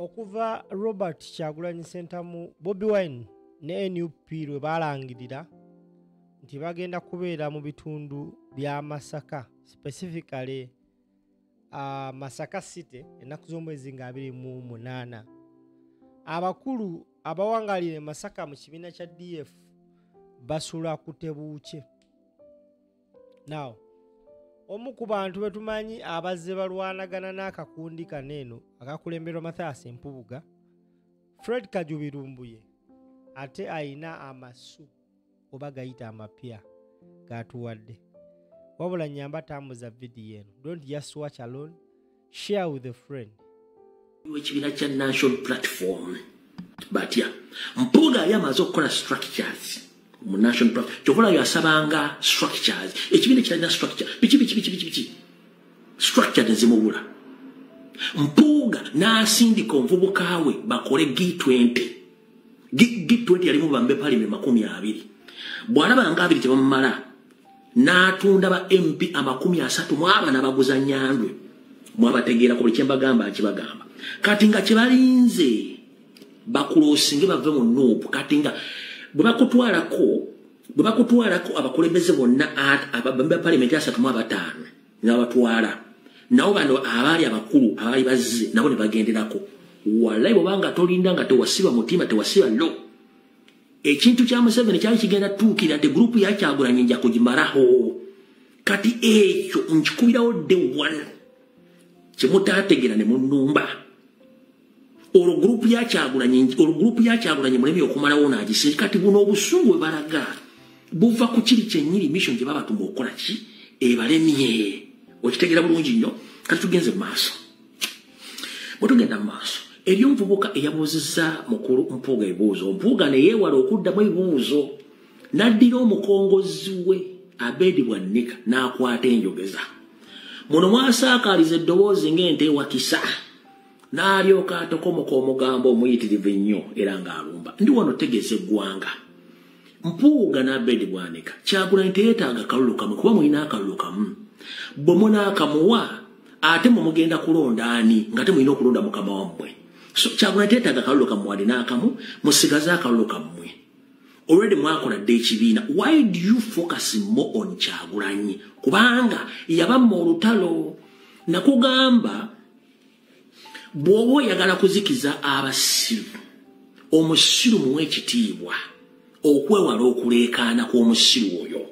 okuva Robert Kyagulanyi Ssentamu Bobi Wine ne NUP lwe balangirira nti bagenda kubeera mu bitundu bya Masaka, specifically Masaka City ennaku z'omwezi nga 28. Abakulu abawangalire Masaka mu kibiina kya DF basula ku Tebuuche. Now, omu ku bantu betumanyi abazze balwanagana n'akakundi kaneeno akakulemberwa Mathias Mpubuga, Fred Kajubirumbuye, ate ayina amasu oba gayita amapya gatuwadde. Wabula nyamba tambuza video eno. Don't just watch alone, share with a friend. Ekibiina kya National Platform batya Mpubuga yamaze okukola structures mu National Platform kyokola yasabanga structures ekibiina kirina structure biki structure tezimubula. Mpubuga n'asindika omuvubuka we bakole G20 yalimu bambe parliament 20 bw'alaba nga 2 tebamumala n'atunda ba MP 30 mwaba n'abaguza Nyandwe mwabategeera ku kyembagamba akibagamba kati nga kibalinze bakulosinge bave mu noopu kati nga bwe bakutwalako abakulembeze bonna ababambe parliament 35 n'abatwala nabo bano abaali abakulu abaali bazze nabo ne bagenderako wallahi bobanga tolinda nga tewasiba mutima tewasiba lo ekintu kya Museveni kyali kigenda tuukira de group ya Kyagulanyi nja kugimaraho kati ekyo nkikubirawo de one kimutategera ne munumba olo group ya Kyagulanyi mulemi okumalawo n'agise kati buno obusungu balaga buva ku kiri kyenyiri mission gye baba tumukola ki ebalemye okitegera bulungi nnyo kati tugenze maaso bwetugenda maaso eri omuvubuka eyabuuzizza mukulu Mpuuga ebibuuzo Mpuuga ne yeewala okuddamu ebibuuzo n'addira omukongozi we Abedi Bwannika n'akwata enjogeza muno mwasaakaaliza eddoboozi ng'ente ewakisa n'alyoka atokomoka omugambo omuyitirivu ennyo era ng'alumba ndi wano tegeeza eggwanga Mpuuga n'Abedi Bwannika Kyagulanyi teyeetaaga kalulu kamu kuba mulina akalulu kamu bwe munaakamuwa ate mugenda kulonda ani nga temulina okulonda mukama wammwe so Kyagulanyi teyeetaaga kalulu kamu wadde n'akamu musigaze akalulu kammwe already mwakola dde ekibiina. Why do you focus more on Kyagulanyi? Kubanga yabamma olutalo nakugamba bw'oba oyagala kuzikiza abasiru omusiru muwe ekitiibwa okwewala okuleekaana kw'omusiru oyo.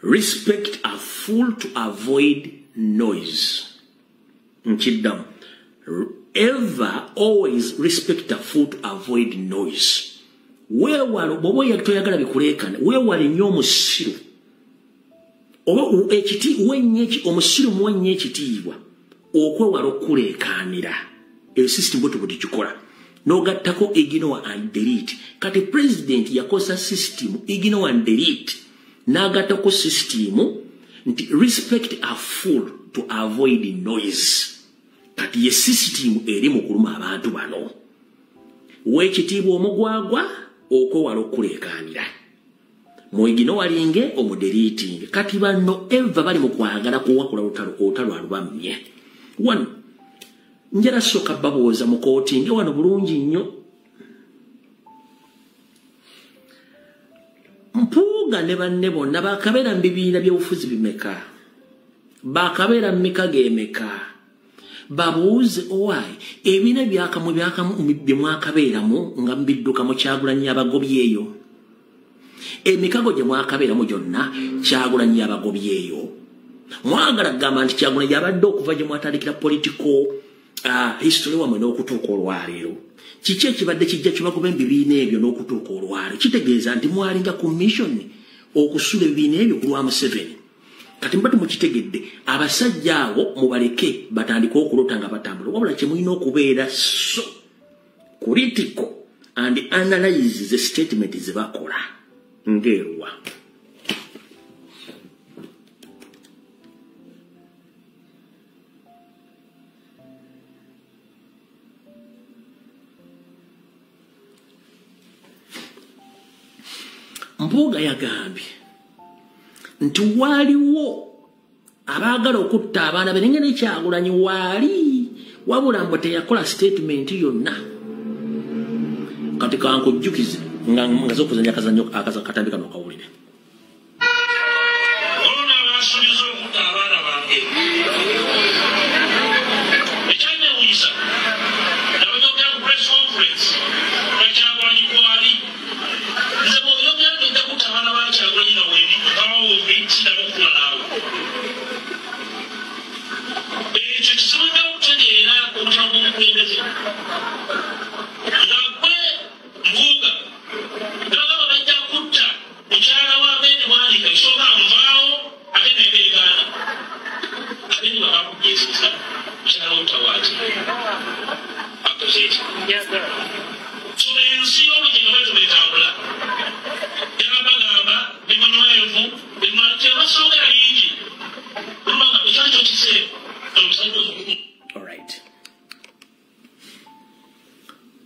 Respect a fool to avoid noise. Nkiddamu. Ever always respect a fool to avoid noise. Weewala bw'oba toyagala bikuleekaana weewale nnyo omusiru oba omusiru muwe nnyo ekitiibwa okwewala okuleekaanira. Eyo system bwetyo bwe tukikola n'ogattako ignore and delete. Kati president yakosa system ignore and delete n'agattako system nti respect a fool to avoid noise. Kati ye system eri mu kuluma abantu bano weekitiibwa omugwagwa okwewala okuleekaanira mu ignoringe omudeleting. Kati bano eva bali mu kwagala kuwakula olutalo alubamye. One njala soka babooza mu kooti nge wano bulungi nnyo. Mpuuga ne banne bonna bakabeera mu bibiina by'obufuzi bimeka bakabeera mu mika geemeka babuuze owayi ebibiina byakamu bye mwakabeeramu nga mbidduka mu Kyagulanyi abagobyeeyo emikago gye mwakabeeramu gyonna Kyagulanyi abagobyeeyo mwagala kugamba nti Kyagulanyi abadde okuva gye mwatandikira political history wamwe n'okutuuka olwaleero kiki ekibadde kijja kibagoba ebibiina ebyo n'okutuuka olwaleero kitegeeza nti mwalinga ku mission okusula ebibiina ebyo ku lwa Museveni. Kati mbatu mukitegedde abasajja abo mubaleke batandika okulota nga batambula wabula kye mulina okubeera so critical and analyze the statement ze bakola ngeerwa. Mpuuga yagambye nti waliwo abaagala okutta abaana be n'engene Kyagulanyi waali wabula mbo teyakola statement yonna katika nkujjukize nga zokuzanya kazanyo akazakatambika nokawulire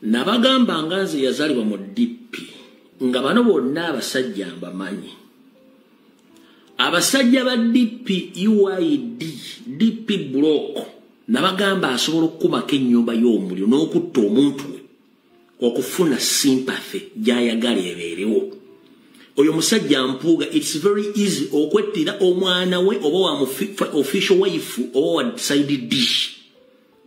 nabagamba nganze yazalibwa mu DP nga bano bonna abasajja mbamanyi abasajja ba DP UID DP block nabagamba asobola okubaka ennyumba y'omuliro n'okutta omuntu okufuna sympathy gyayagala ebeerewo oyo musajja Mpuuga it's very easy okwettira omwana we oba wa official wife oba wa side dish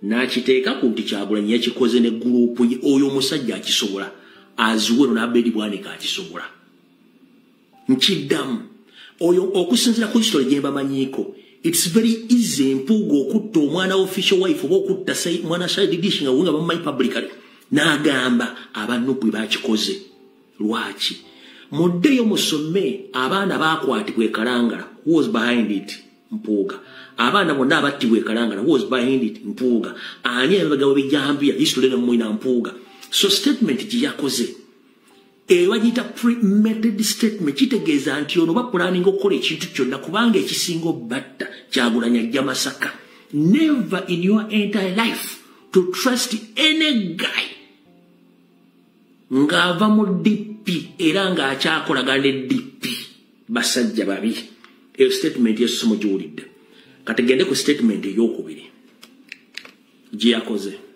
nakiteeka ku nti Kyagulanyi yakikoze ne gurupu ye oyo musajja akisobola aziwero n'abedi bwanika akisobola nkiddamu oyo okusinzira ku history gye mbamanyiiko it's very easy Mpuuga okutta omwana official wife oba okutta mwana side dish nga wenga bamumanyi publicly n'agamba abanupu bwe bakikoze lwaki muddeyo musome abaana bakwatibwa e Kalangala who was behind it Mpuuga abaana bonna abattibwa e Kalangala who was behind it Mpuuga ani abagawo bijambya history ne mwina Mpuuga so statement gye yakoze wagiyita premeditated statement kitegeeza nti ono bapulaning okukola ekintu kyonna kubanga ekisinga obbatta Kyagulanyi ajja Masaka never in your entire life to trust any guy ng'ava mu DP era ng'akyakolagana ne DP basajja babi eyo statement yesusomo gy'owulidde kati gende ku statement ey'okubiri gye yakoze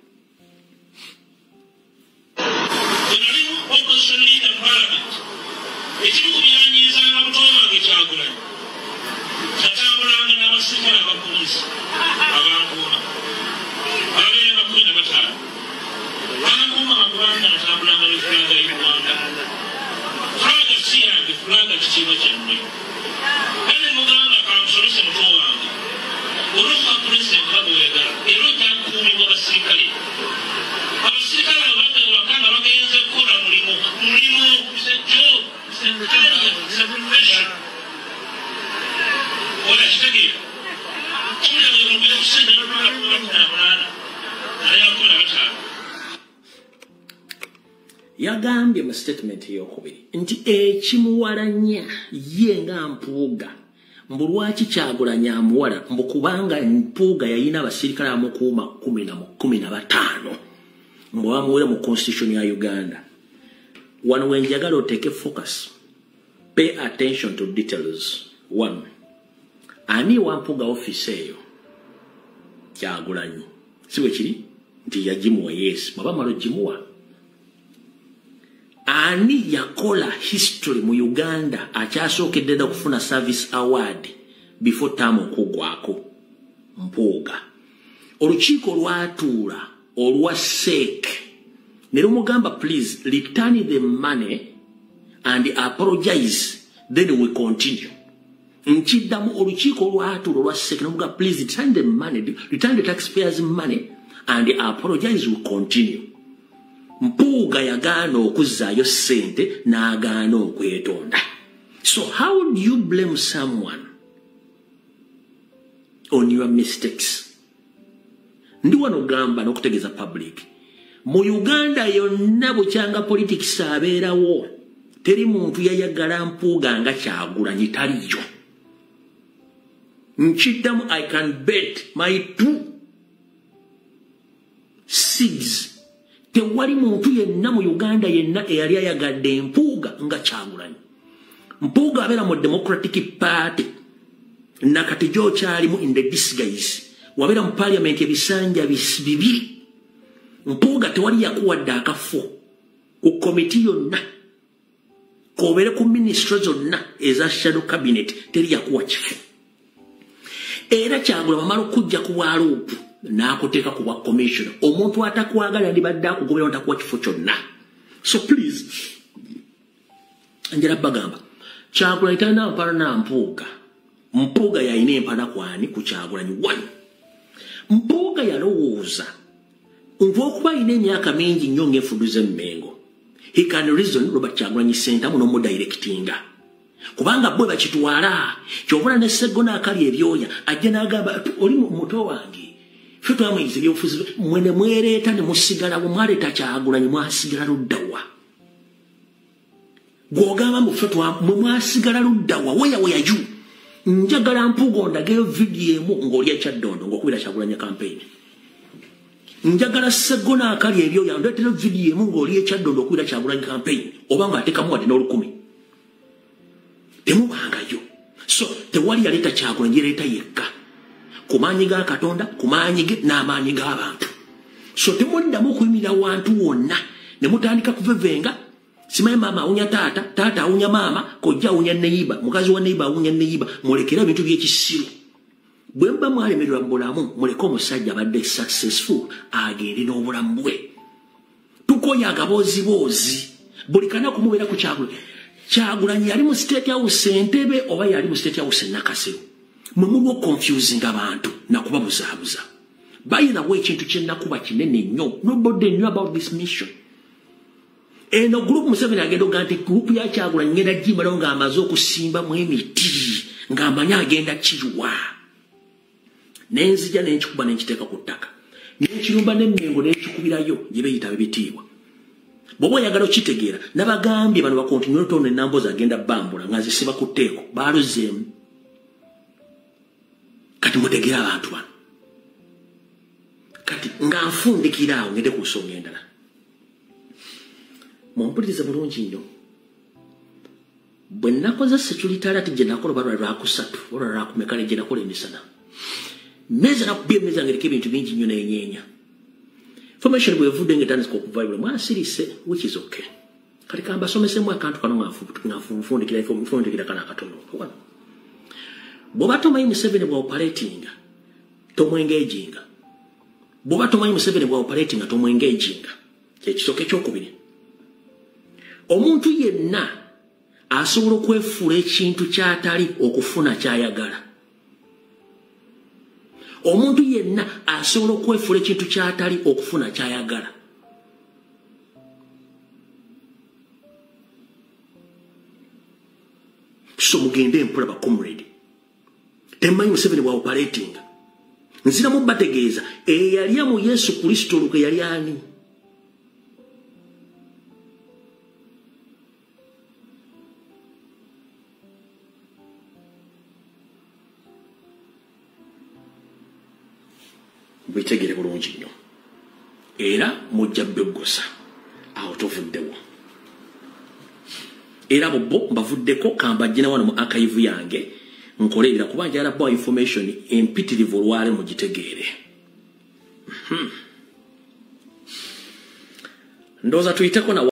yagambye mu statement ey'okubiri nti ekimuwalanya ye nga Mpuuga mbu lwaki Kyagulanyi amuwala mbu kubanga Mpuuga yalina abasirikale amukuuma 15 mbu bamuwera mu constitution ya Uganda wano wenjagala oteeke focus pay attention to details one ani wa Mpuuga office eyo Kyagulanyi si bwe kiri nti yagimuwa yes baba malo gimuwa ani yakola history mu Uganda akyasookedde dda kufuna service award before term okugwako Mpuuga olukiiko lwatuula olwa SEC ne lumugamba please return the money and apologize then we continue nkiddamu olukiiko lwatuula olwa SEC ne lumugamba please return the money return the taxpayers money and apologize we continue Mpuuga yagaana okuzzaayo ssente n'agaana okwetonda. So how do you blame someone on your mistakes? Ndi wano gamba n'okutegeeza public. Mu Uganda yonna bukyanga politics abeerawo teri muntu yayagala Mpuuga nga Kyagulanyi taliyo. Nkiddamu I can bet my 2 seeds tewali muntu yenna mu Uganda yenna eyali ayagadde Mpuuga nga Kyagulanyi. Mpuuga abeera mu Democratic Party nakati gy'okyalimu in the disguise wabera mu parliament ebisanja bibiri Mpuuga tewali yakuwadde akafo ku komiti yonna kobere ku ministry zonna eza shadow cabinet teri yakuwa kifo era Kyagulanyi bamala okujja ku bwaluupu n'akuteeka ku bwa commissioner omuntu atakwagala ndibadde akugobera ntakuwa kifo kyonna so please njera bagamba Kyagulanyi talina mpala na Mpuuga yalina empala kwani ku Kyagulanyi 1 Mpuuga yalowooza Ngokuba ine emyaka mingi nnyo ng'enfuduze Mmengo. He can reason Robert Kyagulanyi Center muno mu directinga. Kubanga bwe bakitwala kyobona ne Sseggona akali ebyoya ajja n'agamba oli muto wange. Ffe twamuyinza ebyobufuzi mwene mwereeta ne musigala bwe mwaleeta Kyagulanyi mwasigala luddawa. Gw'ogamba mbu ffe mwe mwasigala luddawa weya ju. Njagala Mpuuga ondageyo vidiyo emu ng'oli ekyaddondo ng'okubira Kyagulanyi campaign. Njagala Sseggona akali ebyoya ndeetera vidiyo emu ng'oli ekyaddondo okubira Kyagulanyi campaign oba ng'ateekamu wadde n'olukumi. Temubangayo. So tewali yaleeta Kyagulanyi yaleeta yekka. Ku maanyi ga Katonda, ku maanyi ge n'amaanyi g'abantu. So temuddamu okuyimirira wantu wonna ne mutandika kuvevenga. Simanyi maama awunya taata awunya maama, kojja awunya neyiba, mukazi wa neyiba awunya neyiba, mulekera ebintu by'ekisiru. Bwe muba mwalemererwa mu bulamu muleke omusajja abadde successful agende n'obulamu bwe. Tukoya agaboozi buli kanaku mubeera ku Kyagulanyi. Kyagulanyi yali mu State House Entebbe oba yali mu State House Nakasero. Mwe mulwo confusing abantu na kubabuzaabuza. By the way, ekintu kye nakuba kinene nnyo. Nobody knew about this mission. Eno group Museveni agenda ogamba nti group ya Kyagulanyi ngenda gimalawo ng'amaze okusimbamu emiti ng'amanyi agenda kiruwa. Nenzija n'ekikuba n'ekiteeka ku ttaka. N'ekirumba n'Emmengo n'ekikubirayo gye beeyita bebitiibwa. Bw'oba oyagala okitegeera n'abagambye bano bakontinue tono ennambozi agenda bambula ng'azisiba ku tteeko baaluzeemu. Kati mutegeera abantu bano. Kati nga nfundikira awo ngende ku nsonga endala. Mumpulirize bulungi nnyo. Bwe nakoze security alert gye nakola oba lwakusatu oba lwakumeka ne gye nakola emisana. Meza nakubye meza ngereka ebintu bingi nnyo n'enyeenya. Information bwe evudde ng'etandika okuvaibula mwasirise which is okay. Kati kambasomesemu akantu kano ng'afundikira kana akatono. Bw'oba tomanyi Museveni bwa operatinga tomwengaginga. Bw'oba tomanyi Museveni bwa operatinga tomwengaginga. Kyekisooka ekyokubiri. Omuntu yenna asobola okwefuula ekintu ky'atali okufuna ky'ayagala. Omuntu yenna asobola okwefuula ekintu ky'atali okufuna ky'ayagala. So mugende empola ba comrade. Temanyi Museveni bwa operating. Nziramu bategeeza eyali mu Yesu Kristo luke yali ani. Bitegere bulungi nnyo. Era mujja bbegosa awo tovuddewo. Era bo mbavuddeko kambajjina wano mu archive yange nkolerera kuba njala bo information empitirivu olwale mugitegeere. Ndoza tuyiteko na